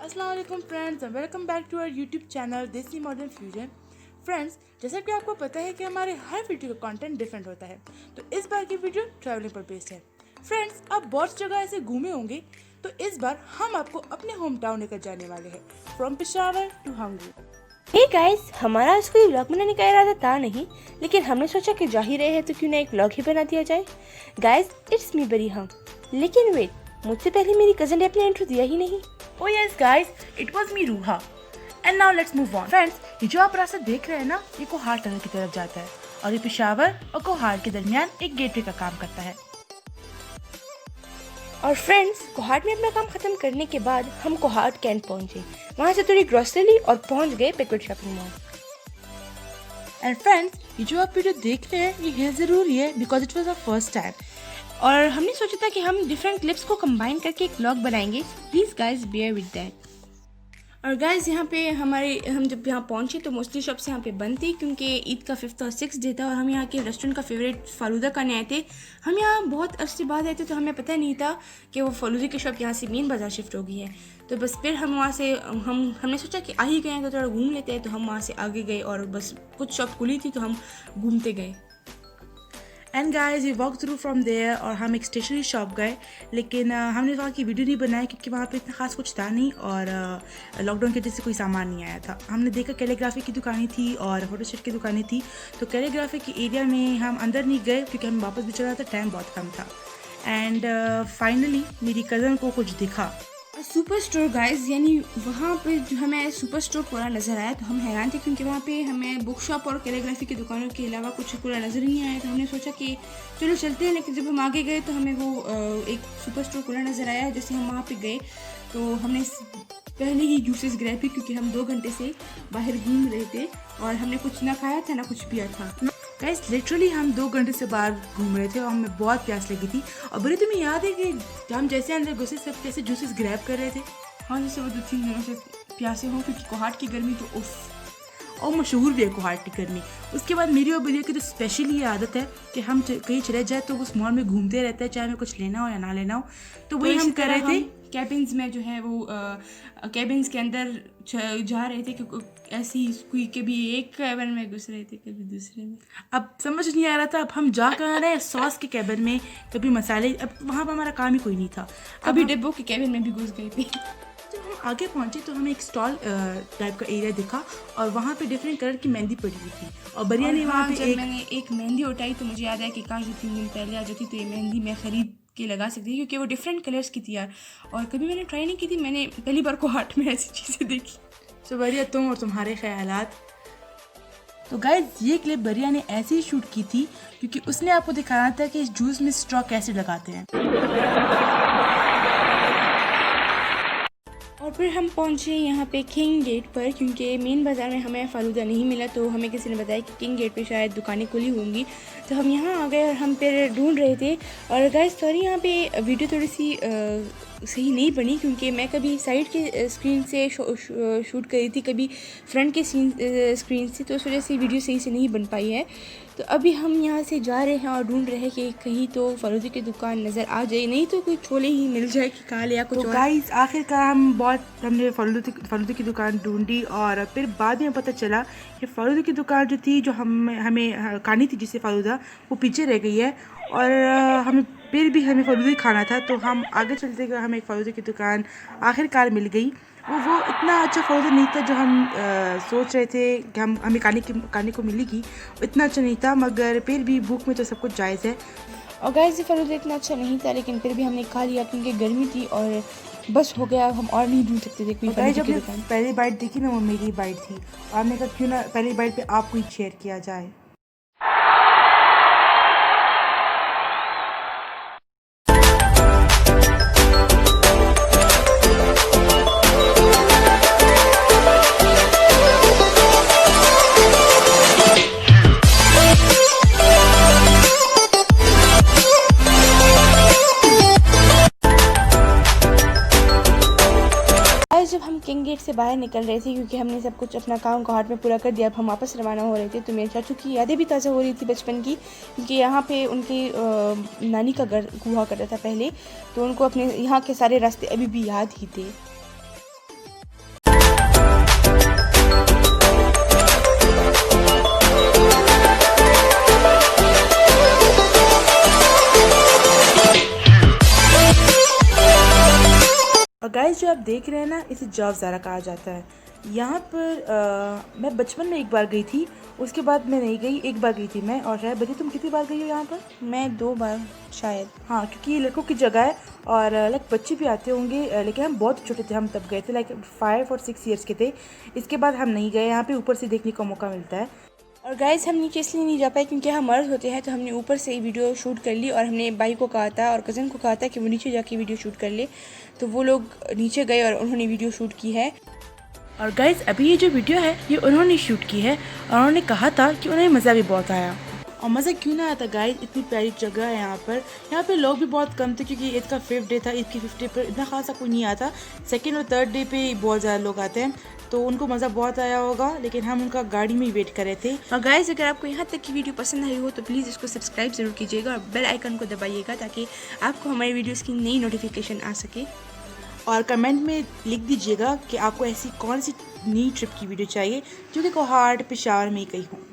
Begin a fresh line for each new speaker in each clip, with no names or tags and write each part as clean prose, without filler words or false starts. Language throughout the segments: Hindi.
अस्सलाम वालेकुम friends, welcome back to our YouTube channel Desi modern fusion. Friends, जैसा कि आपको पता है कि हमारे हर वीडियो का कंटेंट डिफरेंट होता है, तो इस बार की वीडियो ट्रैवलिंग पर बेस्ड है। फ्रेंड्स, आप बहुत जगह ऐसे घूमे होंगे, तो इस बार हम आपको अपने होम टाउन लेकर जाने वाले हैं, from Peshawar to Hangu.
Hey guys, हमारा आज कोई व्लॉग बनाने का इरादा था नहीं, लेकिन हमने सोचा कि जा ही रहे हैं तो क्यों ना एक व्लॉग ही बना दिया जाए। Guys, it's me Bariham. लेकिन वेट, मुझसे पहले मेरी कजन ने अपना इंट्रो दिया ही नहीं।
Oh yes guys, it was me रूहा। And now let's move on. Friends, ये जो आप रास्ता देख रहे हैं ना, ये कोहार टनल की तरफ जाता है और ये पेशावर और कोहार के दरमियान एक गेटवे का काम करता है।
और फ्रेंड्स, कोहाट में अपना काम खत्म करने के बाद हम कोहाट कैंट पहुंचे। वहां से थोड़ी ग्रोसरी ली और पहुंच गए पिकविक शॉपिंग मॉल।
एंड फ्रेंड्स, ये जो आप वीडियो देख रहे हैं, ये है ज़रूरी है because it was a first time, और हमने सोचा था कि हम डिफरेंट क्लिप्स को कंबाइन करके एक व्लॉग बनाएंगे। Please guys bear with that. और गाइज, यहाँ पे हम जब यहाँ पहुँचे तो मोस्टली शॉप्स यहाँ पे बंद थी क्योंकि ईद का 5th और 6th डे था, और हम यहाँ के रेस्टोरेंट का फेवरेट फालूदा खाने आए थे। हम यहाँ बहुत अर्से बाद आए थे, तो हमें पता नहीं था कि वो फालूदा की शॉप यहाँ से मेन बाज़ार शिफ्ट हो गई है। तो बस फिर हम वहाँ से हमने सोचा कि आ ही गए हैं तो थोड़ा घूम लेते हैं, तो हम वहाँ से आगे गए और बस कुछ शॉप खुली थी तो हम घूमते गए। And guys, we walk through from there और हम एक स्टेशनरी शॉप गए, लेकिन हमने वहाँ की वीडियो नहीं बनाई क्योंकि वहाँ पे इतना खास कुछ था नहीं और लॉकडाउन की वजह से कोई सामान नहीं आया था। हमने देखा कैलीग्राफी की दुकानें थी और फोटोस्टेट की दुकानें थी, तो कैलीग्राफी के एरिया में हम अंदर नहीं गए क्योंकि हम वापस भी चल रहा था, टाइम बहुत कम था। एंड फाइनली मेरी कज़न को कुछ दिखा
सुपर स्टोर गाइज, यानी वहाँ पे जो हमें सुपर स्टोर पूरा नज़र आया तो हम हैरान थे क्योंकि वहाँ पे हमें बुक शॉप और कैलीग्राफी की दुकानों के अलावा कुछ पूरा नज़र नहीं आया। तो हमने सोचा कि चलो चलते हैं, लेकिन जब हम आगे गए तो हमें वो एक सुपर स्टोर खुला नज़र आया। जैसे हम वहाँ पे गए तो हमने पहले ही जूसेस ग्रैब की क्योंकि हम 2 घंटे से बाहर घूम रहे थे और हमने कुछ ना खाया था ना कुछ पिया था।
गाइस, लिटरली हम 2 घंटे से बाहर घूम रहे थे और हमें बहुत प्यास लगी थी। और बड़ी तुम्हें याद है कि हम जैसे अंदर घुसे सब कैसे जूसेस ग्रैब कर रहे थे?
हाँ, जैसे वो 2-3 दिनों से प्यासे हो क्योंकि कोहाट की गर्मी तो उफ,
और मशहूर भी है कोहाट की गर्मी। उसके बाद मेरी और बलिया की तो स्पेशली ये आदत है कि हम कहीं चले जाए तो उस मॉल में घूमते रहते हैं, चाहे हमें कुछ लेना हो या ना लेना हो। तो वही हम कर रहे थे,
कैबिन्स में जो है वो कैबिन्स के अंदर जा रहे थे क्योंकि ऐसे ही कोई कभी एक कैबिन में घुस रहे थे कभी दूसरे में।
अब समझ नहीं आ रहा था अब हम जा कर रहे हैं सॉस के कैबिन में, कभी मसाले। अब वहाँ पर हमारा काम ही कोई नहीं था,
कभी डिब्बों के कैबिन में भी घुस गए थे।
जब हम आगे पहुंचे तो हमें एक स्टॉल टाइप का एरिया दिखा और वहाँ पे डिफरेंट कलर की मेहंदी पड़ी हुई थी और बरिया ने वहाँ पे
मैंने एक मेहंदी उठाई तो मुझे याद है कि काश 2-3 दिन पहले आ जाती तो ये मेहंदी मैं ख़रीद के लगा सकती थी क्योंकि वो डिफरेंट कलर्स की थी यार, और कभी मैंने ट्राई नहीं की थी। मैंने पहली बार कोहाट में ऐसी चीज़ें देखी।
तो बरिया, तुम और तुम्हारे ख्यालात। तो गाइज, ये क्लिप बरिया ने ऐसे ही शूट की थी क्योंकि उसने आपको दिखाना था कि इस जूस में स्ट्रॉ कैसे लगाते हैं।
और फिर हम पहुंचे यहाँ पे किंग गेट पर क्योंकि मेन बाज़ार में हमें फालूदा नहीं मिला, तो हमें किसी ने बताया कि किंग गेट पे शायद दुकानें खुली होंगी। तो हम यहाँ आ गए और हम फिर ढूंढ रहे थे। और गाइस, सॉरी, यहाँ पे वीडियो थोड़ी सी सही नहीं बनी क्योंकि मैं कभी साइड के स्क्रीन से शूट करी थी, कभी फ्रंट के स्क्रीन से, तो उस वजह से वीडियो सही से नहीं बन पाई है। तो अभी हम यहाँ से जा रहे हैं और ढूंढ रहे हैं कि कहीं तो फालूदा की दुकान नज़र आ जाए, नहीं तो कोई छोले ही मिल जाए कि खा लिया कुछ।
तो गाइस, आखिरकार हमने फालूदा की दुकान ढूंढी और फिर बाद में पता चला कि फालूदा की दुकान जो थी, जो हमें खानी थी जिससे फालूदा, वो पीछे रह गई है और हमें फालूदा ही खाना था। तो हम आगे चलते गए, हमें एक फालूदा की दुकान आखिरकार मिल गई। वो इतना अच्छा फालूदा नहीं था जो हम सोच रहे थे कि हमें खाने को मिलेगी, इतना अच्छा नहीं था, मगर फिर भी भूख में तो सब कुछ जायज़ है।
और गाइस, ये फालूदा इतना अच्छा नहीं था लेकिन फिर भी हमने खा लिया क्योंकि गर्मी थी और बस हो गया, हम और नहीं ढूंढ सकते थे कोई फालूदा की दुकान।
पहली बाइट देखी ना, वो मेरी बाइट थी और हमने कहा क्यों ना पहली बाइट पे आपको ही शेयर किया जाए।
जब हम किंग गेट से बाहर निकल रहे थे क्योंकि हमने सब कुछ अपना काम कोहाट में पूरा कर दिया, अब हम वापस रवाना हो रहे थे, तो मेरे चाचू की यादें भी ताज़ा हो रही थी बचपन की क्योंकि यहाँ पे उनकी नानी का घर हुआ करता था पहले, तो उनको अपने यहाँ के सारे रास्ते अभी भी याद ही थे।
जो आप देख रहे हैं ना, इसे जौज़ारा कहा जाता है। यहाँ पर मैं बचपन में एक बार गई थी, उसके बाद मैं नहीं गई। एक बार गई थी मैं। और शायद बच्चे तुम कितनी बार गई हो यहाँ पर?
मैं 2 बार शायद।
हाँ, क्योंकि ये लड़कों की जगह है और लाइक बच्चे भी आते होंगे, लेकिन हम बहुत छोटे थे, हम तब गए थे, लाइक 5 और 6 ईयर्स के थे। इसके बाद हम नहीं गए। यहाँ पे ऊपर से देखने का मौका मिलता है।
और गाइस हम नीचे इसलिए नहीं जा पाए क्योंकि हम मर्द होते हैं, तो हमने ऊपर से ही वीडियो शूट कर ली। और हमने भाई को कहा था और कज़न को कहा था कि वो नीचे जाके वीडियो शूट कर ले, तो वो लोग नीचे गए और उन्होंने वीडियो शूट की है।
और गाइज़ अभी ये जो वीडियो है ये उन्होंने शूट की है और उन्होंने कहा था कि उन्हें मज़ा भी बहुत आया। और मज़ा क्यों ना आता गाइज़, इतनी प्यारी जगह है यहाँ पर। यहाँ पे लोग भी बहुत कम थे क्योंकि ईद का 5th डे था। ईद की 5th डे पर इतना खासा कोई नहीं आता। 2nd और 3rd डे पे बहुत ज़्यादा लोग आते हैं, तो उनको मज़ा बहुत आया होगा। लेकिन हम उनका गाड़ी में ही वेट कर रहे थे।
और गाइस अगर आपको यहाँ तक की वीडियो पसंद आई हो तो प्लीज़ इसको सब्सक्राइब ज़रूर कीजिएगा और बेल आइकन को दबाइएगा ताकि आपको हमारी वीडियोज़ की नई नोटिफिकेशन आ सके।
और कमेंट में लिख दीजिएगा कि आपको ऐसी कौन सी नई ट्रिप की वीडियो चाहिए जो कि कोहाट पेशावर में ही कहीं हो।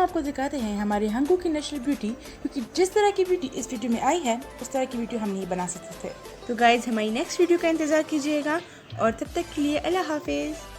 आपको दिखाते हैं हमारे हंगू की नेचुरल ब्यूटी, क्योंकि जिस तरह की ब्यूटी इस वीडियो में आई है उस तरह की वीडियो हम नहीं बना सकते थे।
तो गाइज हमारी नेक्स्ट वीडियो का इंतज़ार कीजिएगा और तब तक के लिए अल्लाह हाफिज़।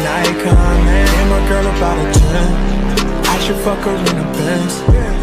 Icon, man, I'm a girl about a 10. I should fuck her in the Benz.